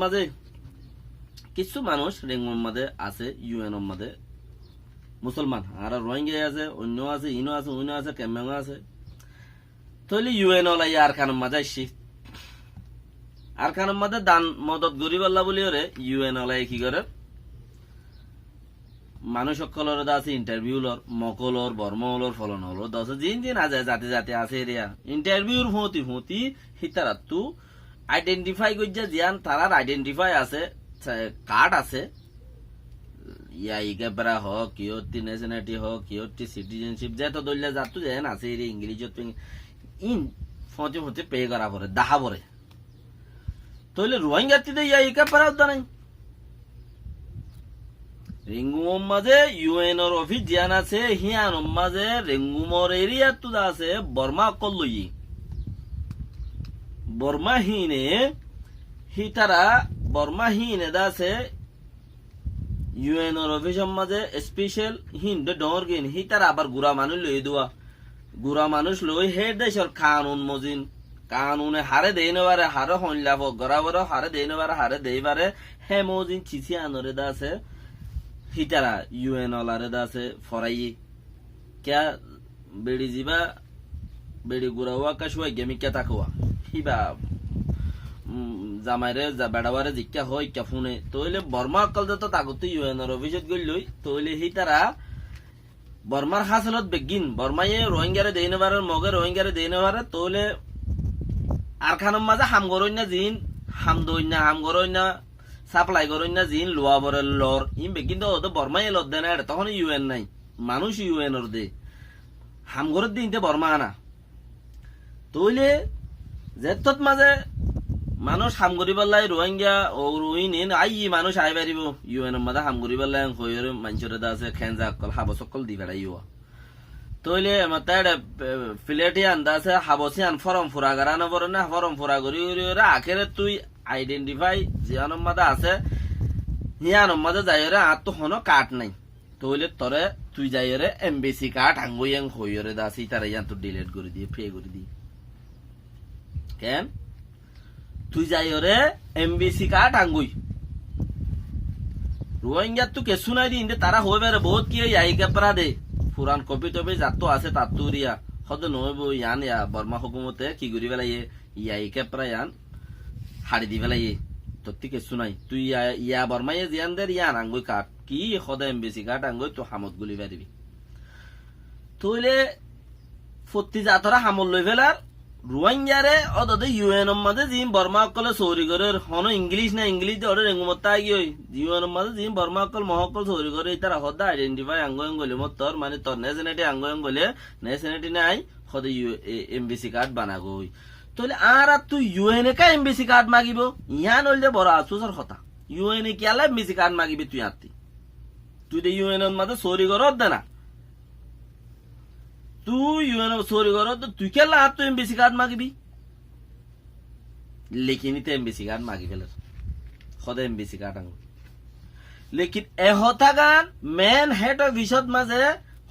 মাঝে কিছু মানুষ রেঙ্গুর মাঝে আছে ইউএন এর মাঝে মুসলমান আর রোহিঙ্গা আছে অন্য আছে ইনো আছে অন্য আছে কেমন আছে তাহলে ইউএন ওলাই আর খানের মাঝে আসছি আর খানের মাঝে দান মদত গরিব আল্লাহ বলি ওরে ইউএন ওলাই কি করে মানুষ সকলের আছে ইন্টারভিউ লর মকলর বর্মলর ফলন হলো দশ জিন জিন আছে জাতি জাতি আছে এরিয়া ইন্টারভিউর ফতি ফতি হিতারা তু আইডেন্টিফাই করছে জিয়ান তারার আইডেন্টিফাই আছে কার্ড আছে ইয়া ইগেবরা হোক কিয়তি ন্যাশনালিটি হোক কিয়তি সিটিজেনশিপ যেত দলিয়া যাতো যেন আছে এরি ইংলিশত ইন ফতি ফতি পে করা পরে দাহা পরে তাহলে রোহিঙ্গাতিতে ইয়া ইগেবরা উদ্দা নাই রেঙ্গুমর মাঝে ইউএন এর অফিস জিয়ান আছে হিয়ান মাঝে রেঙ্গুমর এরিয়া তো আছে বর্মা অকল লই বর্মা হিনে হিতারা বর্মা হিনে আছে ইউএন এর অফিসের মাঝে স্পেশাল হিন্দ ডর গেন হিতারা আবার গুড়া মানুষ লই দেওয়া গুড়া মানুষ লই হে দেশের কানুন মজিন কানুনে হারে দেই নেবারে হারে হইলা গড়াবর হারে দেই নেবারে হারে দেইবারে হে মজিন চিচি আনরে আছে হিতারা ইউএন ওলারে আছে ফরাই ক্যা বেড়ি জিবা বেড়ি গুড়াওয়া কাশুয়া গেমি কে তাকুয়া হিবা জামাইরে বেড়াবারে জিজ্ঞা হয় কে ফোনে তইলে বর্মা অকল তো তাগতে ইউএন এর অফিসত গইলই তইলে হিতারা বর্মার হাসলত বেগিন বর্মায়ে রোহিঙ্গারে দেইনবারে মগে রোহিঙ্গারে দেইনবারে তইলে আর খানম মাঝে হাম গরইনা জিন হাম দইনা হাম গরইনা সাপ্লাই করেন না জিন লোয়া বরে লর ইম কিন্তু ওদের বর্মাই লত দেয় না তখন ইউএন নাই মানুষ ইউএন ওর দে হামগরের দিনতে বর্মা আনা তইলে যেতত মাঝে মানুষ হামগরি পাল্লাই রোহিঙ্গা ও রোহিন আই মানুষ আই পারিব ইউএন মাঝে হামগরি পাল্লাই হইরে মানুষের আছে খেঞ্জা অকল হাবস অকল দি বেড়াইও তইলে মাতায় ফিলেটি আন্দা আছে হাবসি আন ফরম ফুরা গারানো পরে না ফরম ফুরা করি আখেরে তুই আইডেন্টিফাই জিয়ানোর মাঝে আছে হিয়ানোর মাঝে যাইরে আর তো হনো কার্ড নাই তইলে তরে তুই যাইরে এমবেসি কার্ড হাঙ্গুইয়াং হইরে দাসি তারা ইয়ান তো ডিলিট করে দিয়ে ফে করে দি কেন তুই যাইরে এমবেসি কার্ড হাঙ্গুই রোহিঙ্গা তো কেসু নাই দিন তারা হইবে বহুত কি আইকে পরা দে পুরান কপি টপি যাতো আছে তাতুরিয়া হদ নইব ইয়ান ইয়া বর্মা হুকুমতে কি করি বেলাইয়ে ইয়াইকে পরা ইয়ান হাড়ি দি বেলাই তত্তি কেসু নাই তুই ইয়া বর্মাইয়ে জিয়ান দের ইয়ান আঙ্গুই কাট কি সদায় এমবেসি কাট আঙ্গুই তো হামত গুলি পারিবি তইলে ফত্তি জাতরা হামল লই ফেলার রোহিঙ্গারে অদতে ইউএন মাঝে জিম বর্মা অকলে চৌরি করে হন ইংলিশ না ইংলিশ দিয়ে অর্ডার রেঙ্গুমতা গিয়ে ইউএন মাঝে জিম বর্মা অকল মহকল চৌরি করে তারা সদা আইডেন্টিফাই আঙ্গয়ং গলে মত তোর মানে তোর নেশনালিটি আঙ্গয়ং গলে নেশনালিটি নাই সদে এমবেসি কার্ড বানা গই তাহলে আর তুই ইউএন কা এমবেসি কার্ড মাগিব ইয়ান হইলে বড় আফসোসের কথা ইউএন কি আলা এমবেসি কার্ড মাগিবি তুই আতি তুই দে ইউএন এর মাঝে চৌরি করত দে না তুই ইউএন চৌরি করত তুই কেলা আর তুই এমবেসি কার্ড মাগিবি লেকিনিতে এমবেসি কার্ড মাগি ফেলে সদা এমবেসি কার্ড আঙ্গ লেকিন এহতা গান মেন হেড অফিসত মাঝে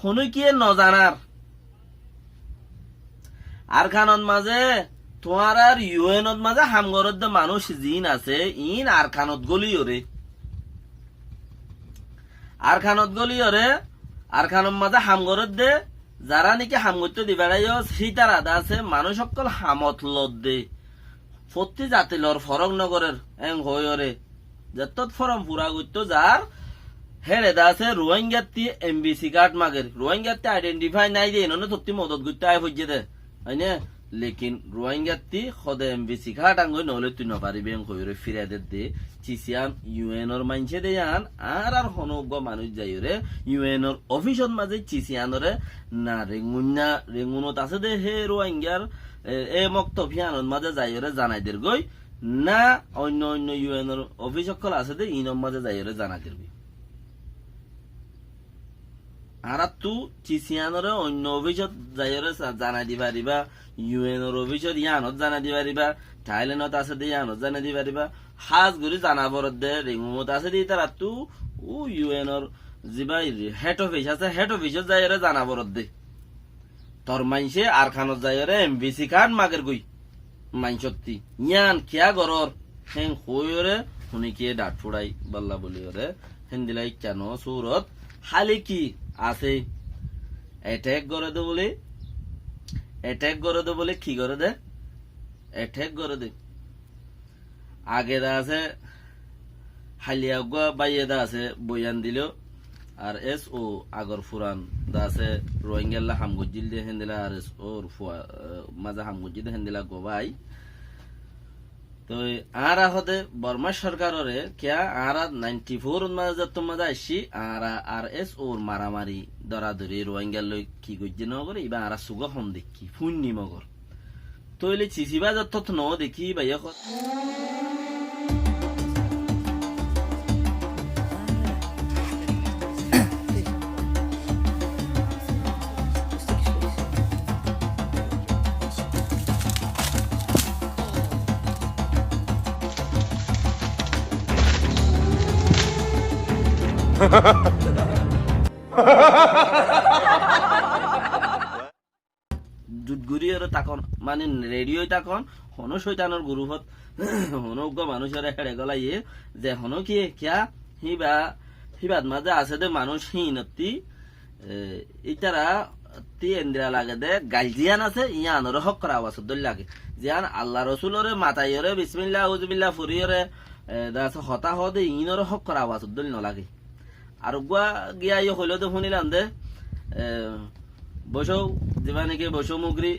শুনুই কি নজানার আর খানত মাঝে তোমার আর ইউএন মাঝে হামগরত মানুষ জিন আছে ইন আর খানত গলি ওরে আর খানত গলি ওরে আর খানত মাঝে হামগরত দে যারা নাকি হামগত দি বেড়াইও সীতার আদা আছে মানুষ সকল হামত লত দে ফত্তি জাতিলর ফরক নগরের এং হই ওরে যত ফরম পুরা করত যার হেরে দা আছে রোহিঙ্গাতি এমবিসি কার্ড মাগের রোহিঙ্গাতি আইডেন্টিফাই নাই দে এনে তত্তি মদত করতে আয় হইছে দে আইনে লেকিন রোহিঙ্গাতি সদে এমবিসি কার্ড আঙ্গই নহলে তুই নপারিবি এং হইরে ফিরে দে চিচিয়ান ইউএন এর মানছে দে আন আর আর হনজ্ঞ মানুষ যাইরে ইউএন এর অফিসত মাঝে চিচিয়ানরে না রেঙ্গুনত আছে দে হে রোহিঙ্গার এ মক্তভিয়ানত মাঝে যাইরে জানাই দের গই না অন্য অন্য ইউএন এর অফিস সকল আছে দে ইনর মাঝে যাইরে জানাই দিবি আর তু চিচিয়ানরে অন্য অফিসত যাইরে জানাই দি পারিবা ইউএন এর অফিসত ইয়ানত জানাই দি পারিবা থাইল্যান্ডত আছে দে ইয়ানত জানাই দি পারিবা হাজ গুরি জানাবর দে রেঙ্গুমত আছে দে তারা তু ও ইউএন এর যিবা হেড অফিস আছে হেড অফিসত যাইরে জানাবর দে তোর মাইনসে আর খানত যাইরে এমবিসি কার্ড মাগের গই মাইনসতি ইয়ান কিয়া গরর হেং হইরে শুনি কি ডাট ফুড়াই বল্লা বলি ওরে হিন্দিলাই কেন সুরত হালি কি আছে অ্যাটাক করে দে বলে কি করে দে অ্যাটাক করে দে আগে দা আছে হালিয়া গুয়া বাইয়ে দা আছে বয়ান দিল আর এস ও আগর ফুরান দা আছে রোহিঙ্গাল্লা হামগুজিল দিয়ে হেন্দিলা আর এস ওর মাজা হামগুজি দিয়ে হেন্দিলা গোবাই তো আর হতে বর্মা সরকারে কিয়া আর 94 মাঝে তোমাদের আসি আর এস ওর মারামারি দরাদরি রোহিঙ্গার লই কি গজ্জি নগরে ইবা আর সুগ হম দেখি ফুন্নি মগর তইলে চিচিবা যত ন দেখি বাইয়া জুটগুড়িয়ের তখন মানে রেডিও তখন হনো শৈতানোর গুরুহত হনো মানুষের হেড়ে গলাইয়ে যে হনো কি কিয়া হিবাদ মাঝে আছে দে মানুষ হিনতি ইতারা তি এন্দিরা লাগে দে গালজিয়ান আছে ইয়ানোর হক করা আওয়াজ দল লাগে জিয়ান আল্লাহ রসুলরে মাতাইরে বিসমিল্লাহ উজবিল্লাহ ফুরিয়রে দাস হতা হদে ইনোর হক করা আওয়াজ দল নলাগে আর গুয়া গিয়া হইল তো শুনিলাম দে বসৌ যিবা নাকি বসৌ মুগরি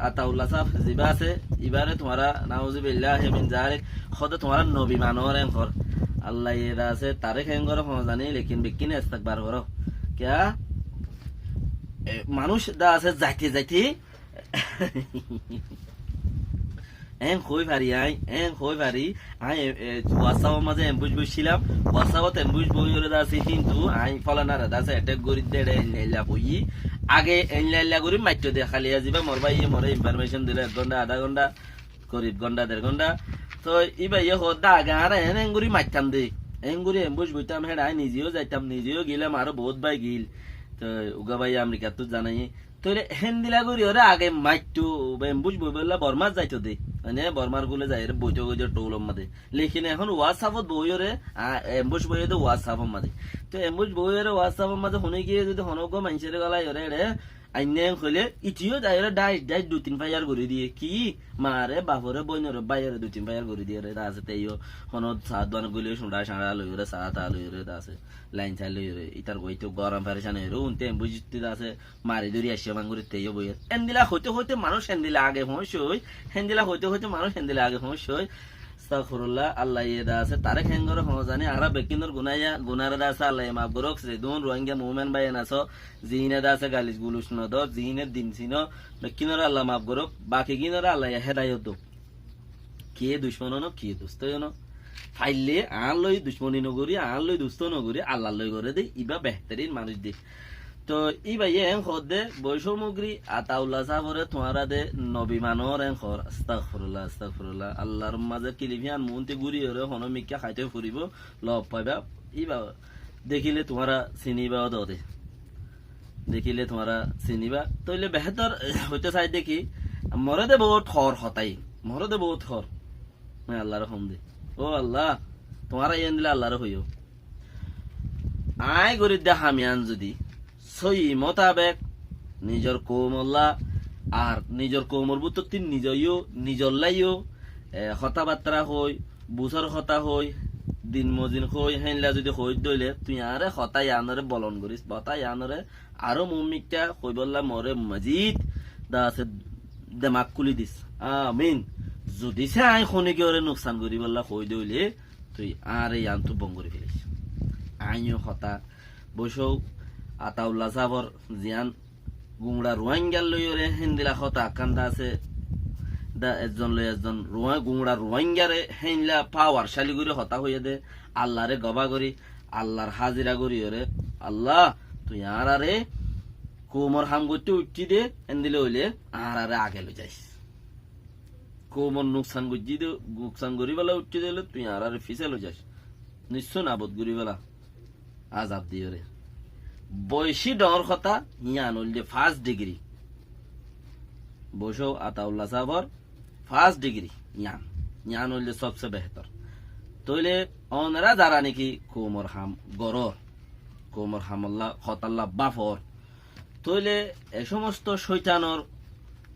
আতাউল্লাহ সাহ যিবা আছে ইবারে তোমারা নাউজুবিল্লাহ মিন জালিক খদে তোমারা নবী মানর এঙ্কর আল্লাহ এরা আছে তারে খেঙ্গর জানি লেকিন বিকিনে ইস্তেকবার করো কিয়া মানুষ দা আছে যাইতে এন কই পারি আই ওয়াসাও মাঝে এমবুজ বসছিলাম ওয়াসাওতে এমবুজ বইরে দাসি কিন্তু আই ফলানার দাসে অ্যাটাক করি দেড়ে এনলা বই আগে এনলা করি মাইটো দে খালি আজিবা মরবাই মরে ইনফরমেশন দিলে 1 ঘন্টা আধা ঘন্টা করিব ঘন্টা 1.5 ঘন্টা তো ইবা হদা আগে আর এন গুরি মাইতাম দে এন গুরি এমবুজ বইতাম হেড আই নিজেও যাইতাম নিজেও গিলাম আরো বহুত ভাই গিল তো উগা ভাই আমেরিকা তো জানাই তো হেন্দিলা করি ওরে আগে মাইটো এমবুজ বই বললা বর্মা যাইতো দে মানে বর্মার গুলো যাই বইতে গিয়ে টোলম মাদে লেখিন এখন হোয়াটসঅ্যাপত বইরে এমবুজ বইয়ে তো হোয়াটসঅ্যাপের মাদে তো এমবুজ বইরে হোয়াটসঅ্যাপের মাদে শুনে গিয়ে যদি হনক মানুষের গলায় ওরে রে আইনে কইলে ইটিও যাইরে ডাইস 2-3 ফায়ার করে দিয়ে কি মারে বাপরে বইনরে বাইরে 2-3 ফায়ার করে দিয়ে রে আছে তেইও হনত সাত বান গলে শুনডা সাড়া লইরে সাত লইরে আছে লাইন চাই লইরে ইতার কইতো গরম পারেশান হইরে উনতে বুঝতে আছে মারি দরি আসে মাঙ্গুরি তেইও বই এন্দিলা হইতে মানুষ এন্দিলা আগে হইছই হেন্দিলা হইতে মানুষ এন্দিলা আগে হইছই আস্তাগফিরুল্লাহ আল্লাহ ইদা আছে তারে খেঙ্গর জানি আরা বেকিনর গুনার দা আছে আল্লাহ মাফ করক সেদুন রোহিঙ্গা মুভমেন্ট বাই নাসো জিনে দা আছে গালিস গুলুস ন দ জিনে দিন সিনো বেকিনর আল্লাহ মাফ করক বাকি কিনর আল্লাহ হেদায়েত কে দুশমন ন কে দোস্ত ন ফাইলে আন লই দুশমনি নগরি আন লই দুস্ত নগরি আল্লাহ লই করে দে ইবা বেহতরিন মানুষ দে তো ইবা এন খদে বৈষমগ্রী আতাউল্লাহ সাহরে তোমারা দে নবী মানর এন খর আস্তাগফিরুল্লাহ আল্লাহর মাঝে কিলিভিয়ান মুনতে গুরি হরে হনমিকা খাইতে ফুরিব লব পাইবা ইবা দেখিলে তোমারা চিনিবা দে দেখিলে তোমারা চিনিবা তইলে বেহতর হইতে চাই দেখি মরে দে বহুত খর হতাই মরে দে বহুত খর আল্লাহর হম দে ও আল্লাহ তোমারা এন দিলে আল্লাহর হইও আয় গরি দে হামিয়ান যদি সই মোতাবেক নিজের কৌমল্লা আর নিজের কৌমর বুতর নিজর লাইও কথাবার্তা হই বুঝর কথা হই দিন মজিন হই হেনলা যদি হই দইলে তুই আরে হতাই আনরে বলন করিস বতাই আনরে আরো মুমিকটা হই বললা মরে মজিদ দা আছে দেমাক কুলি দিস আমিন যদি সে আই খনিকে ওরে নোকসান করি বললা হই দইলে তুই আরে আনতু বং করে ফেলিস আইও হতা বসৌ আতাউল্লাহ সাহর জিয়ান গুংড়া রোহিঙ্গার লইরে হিন্দিলা হতা কান্দা আছে দা একজন লই একজন গুংড়া রোহিঙ্গারে হেনলা পাওয়ার শালিগুড়ি হতা হইয়া দে আল্লাহরে গবা করি আল্লাহর হাজিরা করি ওরে আল্লাহ তুই আর আরে কোমর হাম করতে উঠছি দে এন্দিলে হইলে আর আরে আগে লই যাইস কোমর নুকসান গুজি দে নুকসান করি বেলা উঠছি দিলে তুই আর আরে ফিসে লই যাস নিশ্চয় নাবদ করি বেলা আজাব দিয়ে রে বয়সী ডর কথা ইয়ান হইলে 1st ডিগ্রি বসো আতাউল্লাহ সাহর 1st ডিগ্রি ইয়ান হইলে সবচেয়ে বেহতর তইলে অনেরা যারা নাকি কোমর হাম গরর কোমর হামল্লা হতাল্লা বাফর তইলে এ সমস্ত শৈতানর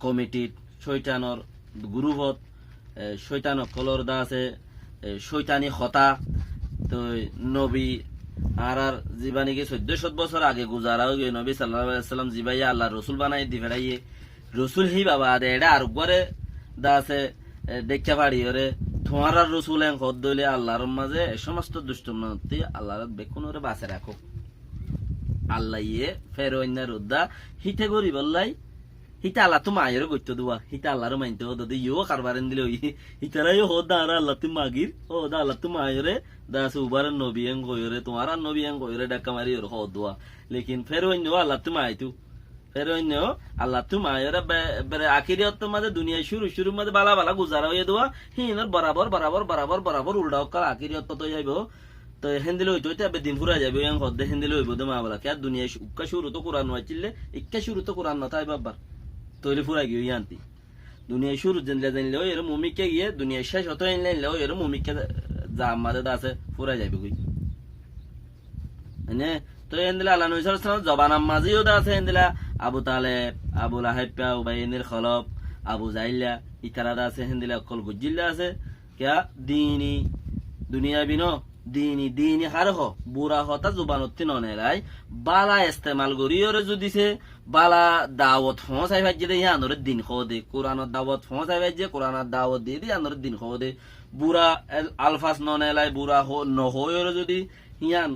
কমিটির শৈতানর গ্রুপত শৈতান কলর দা আছে শৈতানি হতা তো নবী আর জিবা নাকি 1400 বছর আগে গুজারা হয়ে গিয়ে নবী সাল্লাল্লাহু আলাইহি ওয়াসাল্লাম জিবাইয়া আল্লাহ রসুল বানাই দি ফেরাইয়ে রসুল হি বাবা দে এটা আর গরে দা আছে দেখা পাড়ি ওরে তোমার রসুল এন হদ দইলে আল্লাহর মাঝে সমস্ত দুষ্টমনতি আল্লাহর বেকুন ওরে বাঁচে রাখো আল্লাহ ইয়ে ফের অন্যার উদ্দা হিতে গরি বললাই হিতা আল্লাহ তো মায়ের গত্য দুয়া হিতা আল্লাহর মাইনতে হদ ইও কারবারেন দিলে হিতারাই হদ দা আর আল্লাহ তুই মাগির ও দা আল্লাহ তুই মায়েরে দা আছে উবার নবী এন গয়রে তোমার নবী এন গয়রে ডাকা মারি ওর হদ দুয়া লেকিন ফের অন্য আল্লাহ তুই মাইতু ফের অন্য আল্লাহ তুই মায়েরে বেরে আখিরিয়ত মাঝে দুনিয়া শুরু মাঝে বালা বালা গুজারা হয়ে দেওয়া হিনর বরাবর বরাবর বরাবর বরাবর উল্টা কাল আখিরিয়ত তো যাইব তো হেন্দিলে হইতো এটা দিন ফুরা যাবে এন হদ হেন্দিলে হইব দে মা বলা কে দুনিয়া উক্কা শুরু তো কোরআন হইছিলে ইক্কা শুরু তো কোরআন নতাই বাবার তৈরি ফুরা গিয়ে ইয়ান্তি দুনিয়া শুরু জানলে ওই এর মুমিকে গিয়ে দুনিয়া শেষ হতো এনলে ওই এর মুমিকে যা আমাদের আছে ফুরা যাবে কই মানে তো এনদিলা আল্লাহ নবী সাল্লাল্লাহু আলাইহি ওয়াসাল্লাম জবানাম মাঝিও দা আছে এনদিলা আবু তালেব আবু লাহাব উবাইনির খলব আবু জাইলা ইতারা দা আছে এনদিলা কল গুজিল্লা আছে কিয়া দিনী দুনিয়া বিনো দিনী হার হ বুড়া হতা জুবানতি ননেলাই বালা ইস্তেমাল গরিয়রে যদিছে বালা দাওয়াত ফসাই ভাজ্জে দে ইয়ানরে দিন খদে কোরআনের দাওয়াত ফসাই ভাজ্জে কোরআনের দাওয়াত দিয়ে দি ইয়ানরে দিন খদে বুড়া আলফাস ননেলাই বুড়া নহয়রে যদি ইয়ান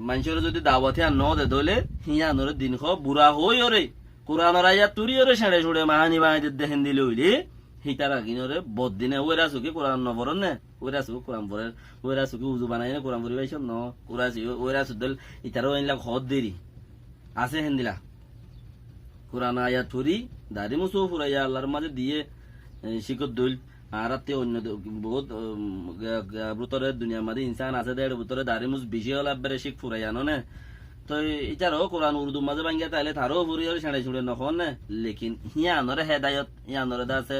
মানুষের যদি দাওয়াত ইয়ান ন দে দলে ইয়ানরে দিন খ বুড়া হইরে কোরআনের আয়াত তুরিয়রে ছেড়ে ছুড়ে মাহানি বাঁধে দেখেন দিলে হইলে হিতারা কিনরে বদিনে ওইরা সুকি কোরআন নবরন নে ওইরা সুকি কোরআন পড়ে ওইরা সুকি উজু বানাই না কোরআন পড়ি পাইছ ন ওইরা সুদল ইতারও আইলা হদ দেরি আছে হেন্দিলা কোরআন আয়াত থুরি দাড়ি মুসু ফুরাইয়া আল্লাহর মাঝে দিয়ে শিকত দইল আর আতে অন্য বহুত ভিতরে দুনিয়ার মাঝে ইনসান আছে দেড় ভিতরে দাড়ি মুস বেশি হল আব্বারে শিখ ফুরাইয়া নে তো ইটারও কোরআন উর্দু মাঝে ভাঙ্গিয়া তাইলে তারও ফুরিয়ে ছেড়ে ছুড়ে নখন নে লেকিন হিয়ানরে হেদায়ত হিয়ানরে দা আছে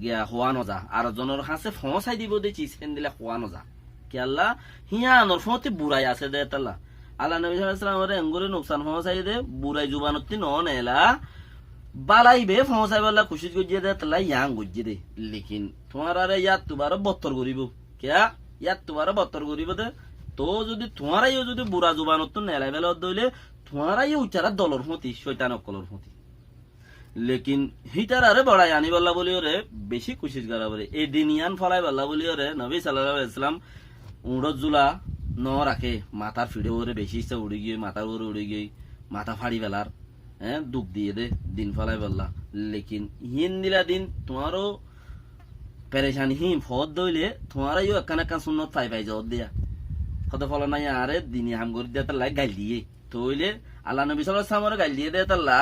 গিয়া হওয়া নজা আর জনের হাসে ফসাই দিব দেখি সেন দিলে হওয়া নজা কি আল্লাহ হিয়ানর ফতে বুড়াই আছে দে তাল্লা আল্লাহ নবী সাল্লাল্লাহু আলাইহি ওয়াসাল্লাম এঙ্গুরে নুকসান ফসাই দে বুড়াই জুবানতি ন নেলা বালাইবে ফসাই বালা খুশি গজিয়ে দে তাল্লা ইয়াং গজিয়ে দে লেকিন তোমার আরে ইয়াত তুবার বত্তর করিব কিয়া ইয়াত তুবার বত্তর করিব দে তো যদি তোমারাইও যদি বুড়া জুবানত নেলাই বেলা দইলে তোমারাই উচ্চারা দলর ফতি শয়তান অকলর ফতি লেকিন হিটার আরে বড়াই আনি বল্লা বলি ওরে বেশি কুশিস করা বলে এই দিনিয়ান ফলাই বল্লা বলি ওরে নবী সাল্লাল্লাহু আলাইহি ওয়াসাল্লাম উড়ত জুলা ন রাখে মাথার ফিড়ে ওরে বেশি ইচ্ছা উড়ে গিয়ে মাথার ওরে উড়ে গিয়ে মাথা ফাড়ি বেলার দুঃখ দিয়ে দে দিন ফলাই বল্লা লেকিন হিন দিলা দিন তোমারও পেরেশানি হিম ফদ দইলে তোমারাইও একখান একখান সুন্নত পাই যাও দিয়া কত ফল নাই আরে দিনী হাম করে দিয়ে তার গাইল দিয়ে তইলে আল্লাহ নবী সাল্লাল্লাহু আলাইহি ওয়াসাল্লাম গাইল দিয়ে দে তাল্লা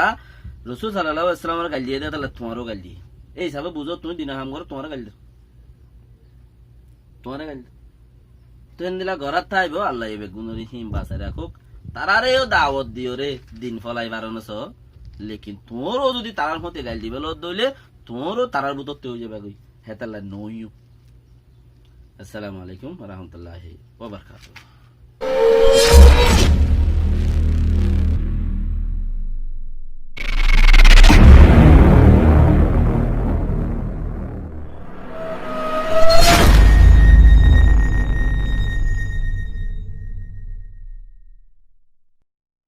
রসুল সাল্লাল্লাহু আলাইহি ওয়াসাল্লাম গাইল দিয়ে দে তাহলে তোমারও গাইল দিয়ে এই হিসাবে বুঝো তুমি দিনা হাম করো তোমার গাইল তো দিলা ঘরাত থাইব আল্লাহ এবে গুণরি হিম বাঁচাই রাখুক তারারেও দাওয়াত দিও রে দিন ফলাই বারণস লেকিন তোরও যদি তারার মতে গাইল দিবে লত দইলে তোরও তারার বুতর তেও যাবে গই হেতাল্লা নইও আসসালামু আলাইকুম ওয়া রাহমাতুল্লাহি ওয়া বারাকাতুহু